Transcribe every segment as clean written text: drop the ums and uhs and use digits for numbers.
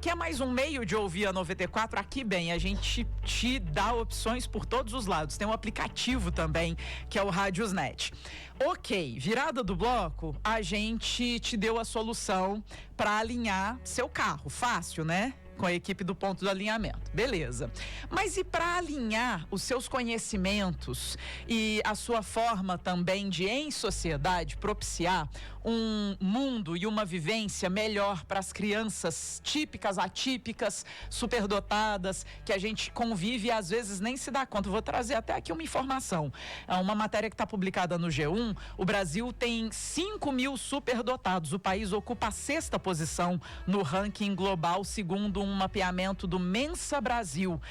Quer mais um meio de ouvir a 94? Aqui, bem, a gente te dá opções por todos os lados. Tem um aplicativo também, que é o Radiosnet. Ok, virada do bloco, a gente te deu a solução para alinhar seu carro. Fácil, né? Com a equipe do ponto do alinhamento. Beleza. Mas e para alinhar os seus conhecimentos e a sua forma também de, em sociedade, propiciar um mundo e uma vivência melhor para as crianças típicas, atípicas, superdotadas, que a gente convive e às vezes nem se dá conta. Vou trazer até aqui uma informação. É uma matéria que está publicada no G1. O Brasil tem 5.000 superdotados. O país ocupa a 6ª posição no ranking global, segundo um mapeamento do Mensa Brasil,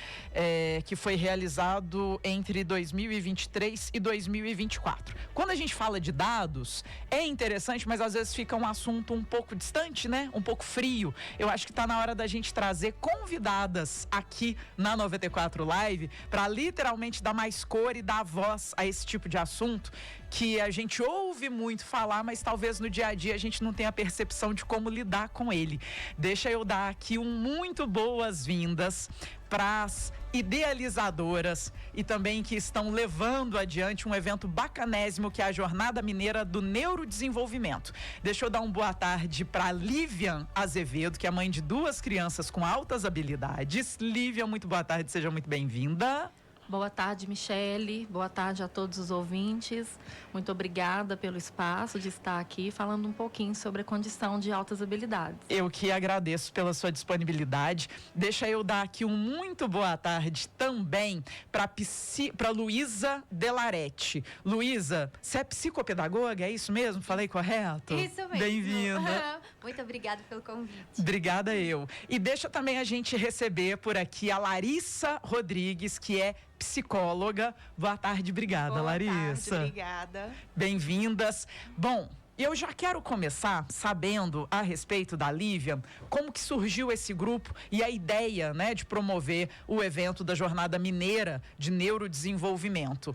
que foi realizado entre 2023 e 2024. Quando a gente fala de dados, é interessante, mas às vezes fica um assunto um pouco distante, né? Um pouco frio. Eu acho que está na hora da gente trazer convidadas aqui na 94 Live para literalmente dar mais cor e dar voz a esse tipo de assunto que a gente ouve muito falar, mas talvez no dia a dia a gente não tenha a percepção de como lidar com ele. Deixa eu dar aqui muito boas-vindas para as idealizadoras e também que estão levando adiante um evento bacanésimo que é a Jornada Mineira do Neurodesenvolvimento. Deixa eu dar uma boa tarde para Lívian Azevedo, que é mãe de 2 crianças com altas habilidades. Lívian, muito boa tarde, seja muito bem-vinda. Boa tarde, Michele. Boa tarde a todos os ouvintes. Muito obrigada pelo espaço de estar aqui falando um pouquinho sobre a condição de altas habilidades. Eu que agradeço pela sua disponibilidade. Deixa eu dar aqui um muito boa tarde também para Luísa Delaretti. Luísa, você é psicopedagoga, é isso mesmo? Falei correto? Isso mesmo. Bem-vinda. Muito obrigada pelo convite. Obrigada eu. E deixa também a gente receber por aqui a Larissa Rodrigues, que é psicóloga. Boa tarde, obrigada, Boa Larissa. Tarde, obrigada. Bem-vindas. Bom, eu já quero começar sabendo a respeito da Lívia, como que surgiu esse grupo e a ideia, né, de promover o evento da Jornada Mineira de Neurodesenvolvimento.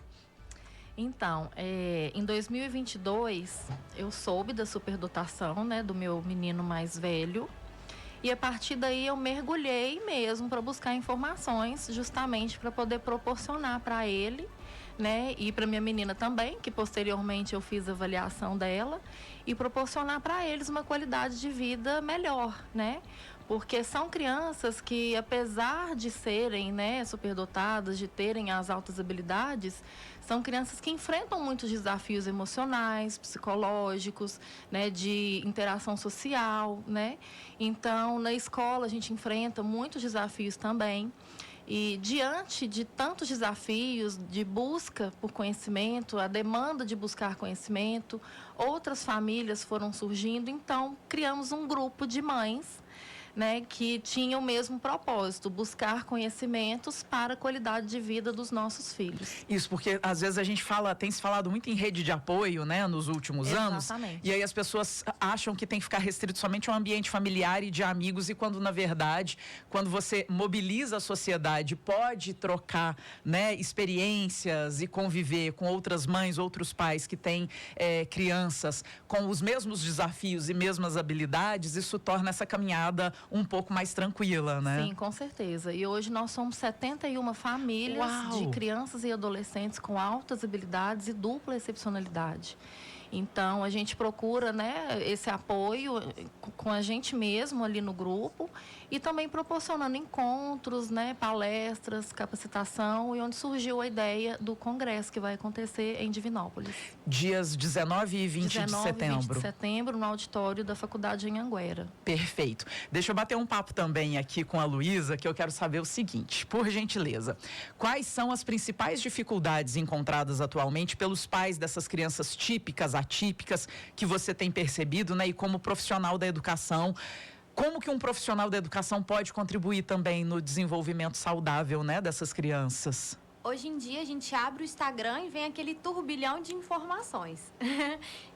Então, em 2022, eu soube da superdotação, né, do meu menino mais velho. E a partir daí eu mergulhei mesmo para buscar informações, justamente para poder proporcionar para ele, né, e para minha menina também, que posteriormente eu fiz a avaliação dela, e proporcionar para eles uma qualidade de vida melhor, né? Porque são crianças que, apesar de serem, né, superdotadas, de terem as altas habilidades, são crianças que enfrentam muitos desafios emocionais, psicológicos, né, de interação social, né? Então, na escola a gente enfrenta muitos desafios também. E diante de tantos desafios de busca por conhecimento, a demanda de buscar conhecimento, outras famílias foram surgindo, então criamos um grupo de mães, né, que tinha o mesmo propósito, buscar conhecimentos para a qualidade de vida dos nossos filhos. Isso, porque às vezes a gente tem se falado muito em rede de apoio, né, nos últimos anos. Exatamente. E aí as pessoas acham que tem que ficar restrito somente ao ambiente familiar e de amigos, e quando na verdade, quando você mobiliza a sociedade, pode trocar, né, experiências e conviver com outras mães, outros pais que têm crianças com os mesmos desafios e mesmas habilidades, isso torna essa caminhada um pouco mais tranquila, né? Sim, com certeza. E hoje nós somos 71 famílias de crianças e adolescentes com altas habilidades e dupla excepcionalidade. Então, a gente procura, né, esse apoio com a gente mesmo ali no grupo e também proporcionando encontros, né, palestras, capacitação, e onde surgiu a ideia do congresso que vai acontecer em Divinópolis. Dias 19 e 20 de setembro. 20 de setembro, no auditório da Faculdade em Anhanguera. Perfeito. Deixa eu bater um papo também aqui com a Luísa, que eu quero saber o seguinte, por gentileza. Quais são as principais dificuldades encontradas atualmente pelos pais dessas crianças típicas, atípicas, que você tem percebido, né? E como profissional da educação, como que um profissional da educação pode contribuir também no desenvolvimento saudável, né, dessas crianças? Hoje em dia a gente abre o Instagram e vem aquele turbilhão de informações.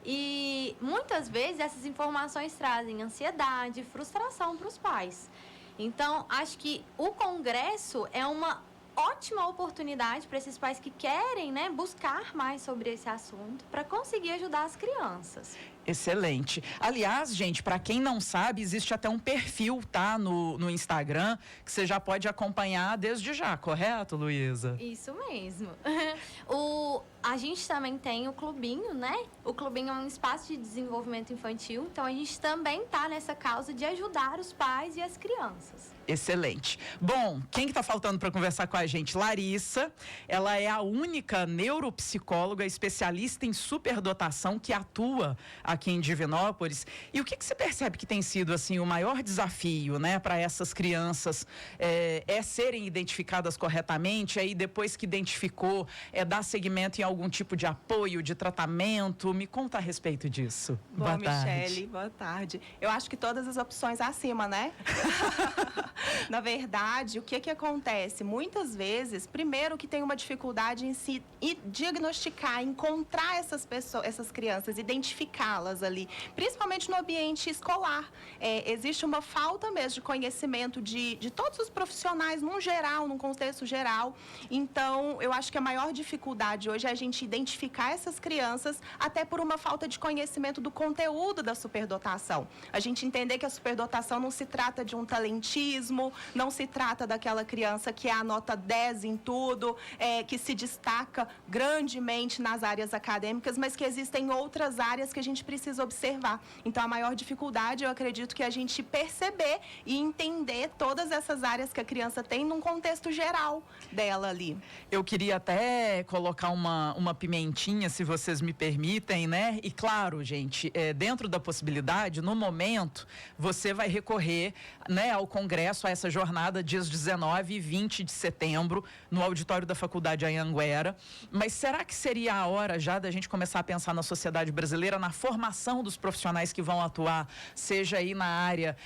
E muitas vezes essas informações trazem ansiedade, frustração para os pais. Então, acho que o congresso é uma ótima oportunidade para esses pais que querem, né, buscar mais sobre esse assunto para conseguir ajudar as crianças. Excelente. Aliás, gente, para quem não sabe, existe até um perfil, tá, no Instagram, que você já pode acompanhar desde já, correto, Luísa? Isso mesmo. A gente também tem o clubinho, né? O clubinho é um espaço de desenvolvimento infantil, então a gente também tá nessa causa de ajudar os pais e as crianças. Excelente. Bom, quem que tá faltando para conversar com a gente? Larissa. Ela é a única neuropsicóloga especialista em superdotação que atua aqui em Divinópolis. E o que você percebe que tem sido assim o maior desafio, né, para essas crianças é serem identificadas corretamente? Aí depois que identificou, dar seguimento em algum tipo de apoio, de tratamento? Me conta a respeito disso. Boa Michele, boa tarde. Eu acho que todas as opções acima, né? Na verdade, o que acontece? Muitas vezes, primeiro que tem uma dificuldade em se diagnosticar, encontrar essas pessoas, essas crianças, identificá-las ali, principalmente no ambiente escolar. Existe uma falta mesmo de conhecimento de todos os profissionais, num geral, num contexto geral. Então, eu acho que a maior dificuldade hoje é a gente identificar essas crianças, até por uma falta de conhecimento do conteúdo da superdotação. A gente entender que a superdotação não se trata de um talentismo, não se trata daquela criança que é a nota 10 em tudo, que se destaca grandemente nas áreas acadêmicas, mas que existem outras áreas que a gente precisa observar. Então, a maior dificuldade, eu acredito, que a gente perceber e entender todas essas áreas que a criança tem num contexto geral dela ali. Eu queria até colocar uma pimentinha, se vocês me permitem, né? E claro, gente, dentro da possibilidade, no momento, você vai recorrer, né, ao Congresso, a essa jornada, dias 19 e 20 de setembro, no auditório da Faculdade Anhanguera. Mas será que seria a hora já da gente começar a pensar na sociedade brasileira, na formação dos profissionais que vão atuar, seja aí na área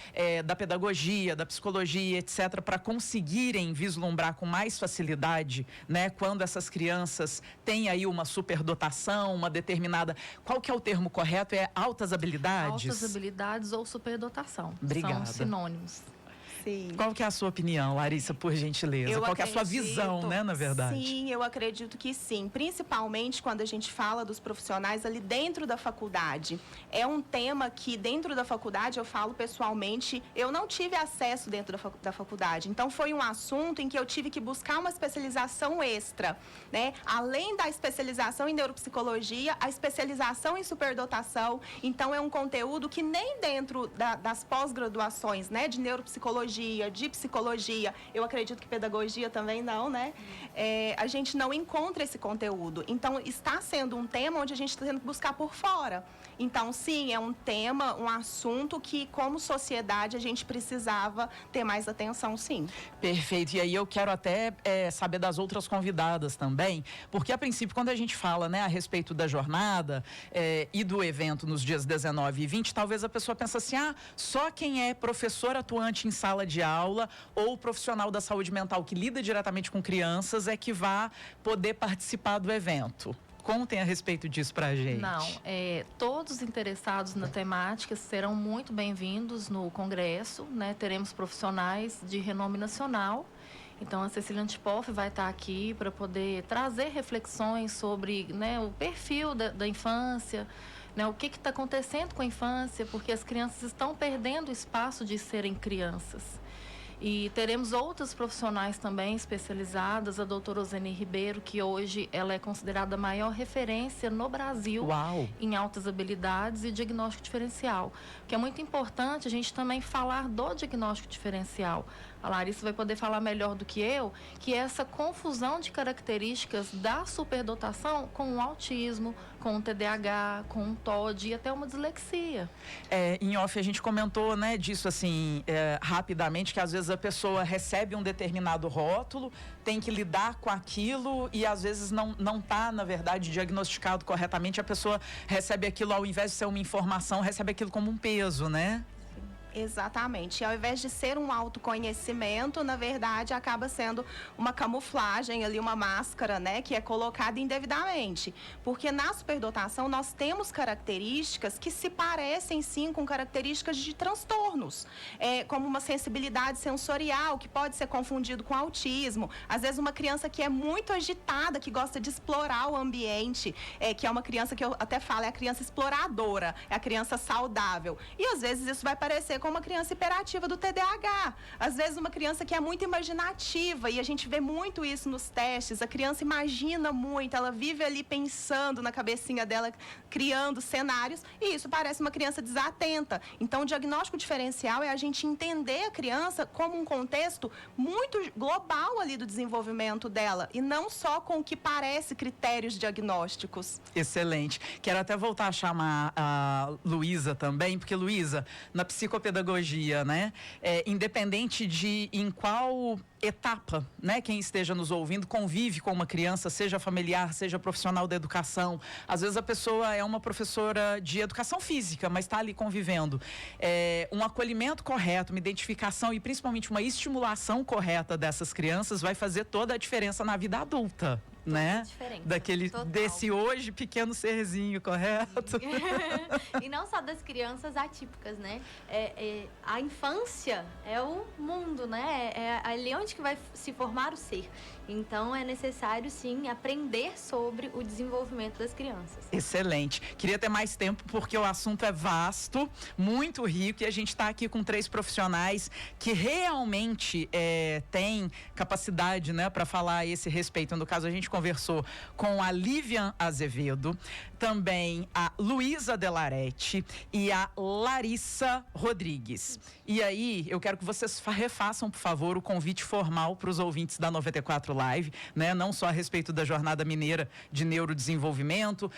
da pedagogia, da psicologia, etc., para conseguirem vislumbrar com mais facilidade, né, quando essas crianças têm aí uma superdotação, uma determinada... Qual que é o termo correto? É altas habilidades? Altas habilidades ou superdotação. Obrigada. São sinônimos. Sim. Qual que é a sua opinião, Larissa, por gentileza? Qual que é a sua visão, né, na verdade? Sim, eu acredito que sim. Principalmente quando a gente fala dos profissionais ali dentro da faculdade. É um tema que dentro da faculdade, eu falo pessoalmente, eu não tive acesso dentro da faculdade. Então, foi um assunto em que eu tive que buscar uma especialização extra, né? Além da especialização em neuropsicologia, a especialização em superdotação. Então, é um conteúdo que nem dentro das pós-graduações, né, de neuropsicologia, de psicologia, eu acredito que pedagogia também não, né? A gente não encontra esse conteúdo. Então, está sendo um tema onde a gente está tendo que buscar por fora. Então, sim, é um tema, um assunto que, como sociedade, a gente precisava ter mais atenção, sim. Perfeito. E aí eu quero até saber das outras convidadas também, porque, a princípio, quando a gente fala, né, a respeito da jornada e do evento nos dias 19 e 20, talvez a pessoa pense assim, só quem é professor atuante em sala de aula ou profissional da saúde mental que lida diretamente com crianças é que vai poder participar do evento. Contem a respeito disso pra gente. Não, todos interessados na temática serão muito bem-vindos no congresso, né? Teremos profissionais de renome nacional. Então, a Cecília Antipoff vai estar aqui para poder trazer reflexões sobre, né, o perfil da infância, né, o que está acontecendo com a infância, porque as crianças estão perdendo o espaço de serem crianças. E teremos outras profissionais também especializadas, a doutora Oseni Ribeiro, que hoje ela é considerada a maior referência no Brasil. Uau. Em altas habilidades e diagnóstico diferencial. Que é muito importante a gente também falar do diagnóstico diferencial. A Larissa vai poder falar melhor do que eu, que é essa confusão de características da superdotação com o autismo, com o TDAH, com o TOD e até uma dislexia. Em off a gente comentou, né, disso assim, rapidamente, que às vezes a pessoa recebe um determinado rótulo, tem que lidar com aquilo e às vezes não está, na verdade, diagnosticado corretamente. A pessoa recebe aquilo, ao invés de ser uma informação, recebe aquilo como um peso, né? Exatamente. E ao invés de ser um autoconhecimento, na verdade, acaba sendo uma camuflagem ali, uma máscara, né, que é colocada indevidamente. Porque na superdotação nós temos características que se parecem sim com características de transtornos, como uma sensibilidade sensorial, que pode ser confundido com autismo. Às vezes uma criança que é muito agitada, que gosta de explorar o ambiente, que é uma criança que eu até falo, é a criança exploradora, é a criança saudável. E às vezes isso vai parecer com uma criança hiperativa do TDAH. Às vezes uma criança que é muito imaginativa, e a gente vê muito isso nos testes, a criança imagina muito, ela vive ali pensando na cabecinha dela, criando cenários, e isso parece uma criança desatenta. Então, o diagnóstico diferencial é a gente entender a criança como um contexto muito global ali do desenvolvimento dela, e não só com o que parece critérios diagnósticos. Excelente. Quero até voltar a chamar a Luísa também, porque, Luísa, na psicopedagogia, né, independente de em qual etapa, né, quem esteja nos ouvindo convive com uma criança, seja familiar, seja profissional da educação. Às vezes a pessoa é uma professora de educação física, mas está ali convivendo. Um acolhimento correto, uma identificação e principalmente uma estimulação correta dessas crianças vai fazer toda a diferença na vida adulta, né? Desse hoje pequeno serzinho, correto? E não só das crianças atípicas, né? A infância é o mundo, né? É ali onde que vai se formar o ser. Então, é necessário, sim, aprender sobre o desenvolvimento das crianças. Excelente. Queria ter mais tempo, porque o assunto é vasto, muito rico, e a gente está aqui com 3 profissionais que realmente têm capacidade, né, para falar a esse respeito. No caso, a gente conversou com a Lívia Azevedo, também a Luísa Delarete e a Larissa Rodrigues. E aí, eu quero que vocês refaçam, por favor, o convite formal para os ouvintes da 94 Live, né? Não só a respeito da Jornada Mineira de Neurodesenvolvimento,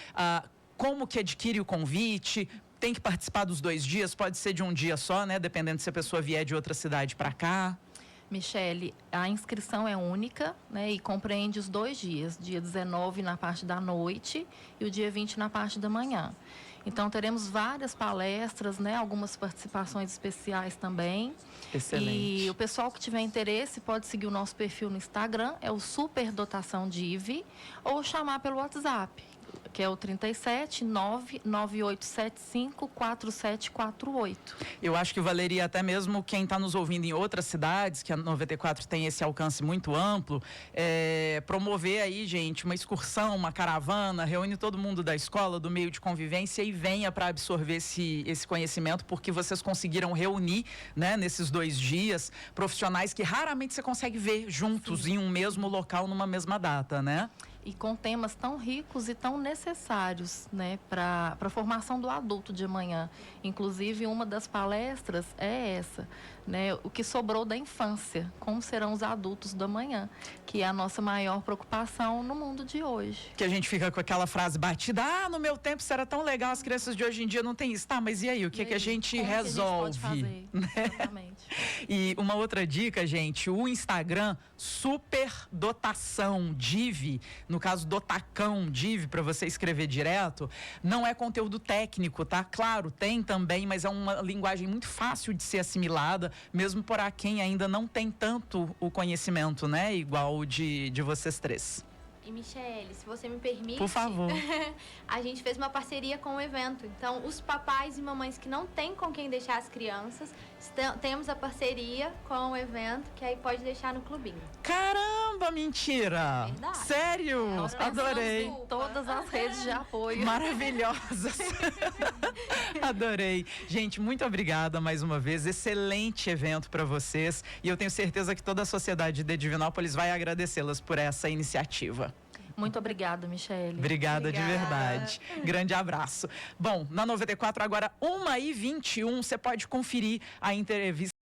como que adquire o convite, tem que participar dos 2 dias, pode ser de um dia só, né? Dependendo se a pessoa vier de outra cidade para cá. Michele, a inscrição é única, né, e compreende os 2 dias, dia 19 na parte da noite e o dia 20 na parte da manhã. Então, teremos várias palestras, né, algumas participações especiais também. Excelente. E o pessoal que tiver interesse pode seguir o nosso perfil no Instagram, é o Superdotação Div, ou chamar pelo WhatsApp, que é o 37998754748. Eu acho que valeria até mesmo quem está nos ouvindo em outras cidades, que a 94 tem esse alcance muito amplo, promover aí, gente, uma excursão, uma caravana, reúne todo mundo da escola, do meio de convivência e venha para absorver esse conhecimento, porque vocês conseguiram reunir, né, nesses 2 dias, profissionais que raramente você consegue ver juntos. Sim. Em um mesmo local, numa mesma data, né? E com temas tão ricos e tão necessários, né, para a formação do adulto de amanhã. Inclusive, uma das palestras é essa, né, o que sobrou da infância, como serão os adultos do amanhã, que é a nossa maior preocupação no mundo de hoje. Que a gente fica com aquela frase batida, no meu tempo isso era tão legal, as crianças de hoje em dia não tem isso. Tá, mas e aí, o que, que a gente resolve? Que a gente pode fazer? Né? Exatamente. E uma outra dica, gente, o Instagram Superdotação Div, no caso Dotacão Div, para você escrever direto, não é conteúdo técnico, tá? Claro, tem também, mas é uma linguagem muito fácil de ser assimilada, mesmo para quem ainda não tem tanto o conhecimento, né? Igual o de vocês 3. E, Michele, se você me permite... Por favor. A gente fez uma parceria com o evento. Então, os papais e mamães que não têm com quem deixar as crianças, temos a parceria com o evento, que aí pode deixar no clubinho. Caramba, mentira! Verdade. Sério? Adorei. Todas as redes de apoio. Maravilhosas. Adorei. Gente, muito obrigada mais uma vez. Excelente evento para vocês. E eu tenho certeza que toda a sociedade de Divinópolis vai agradecê-las por essa iniciativa. Muito obrigada, Michele. Obrigada de verdade. Grande abraço. Bom, na 94 agora 1h21, você pode conferir a entrevista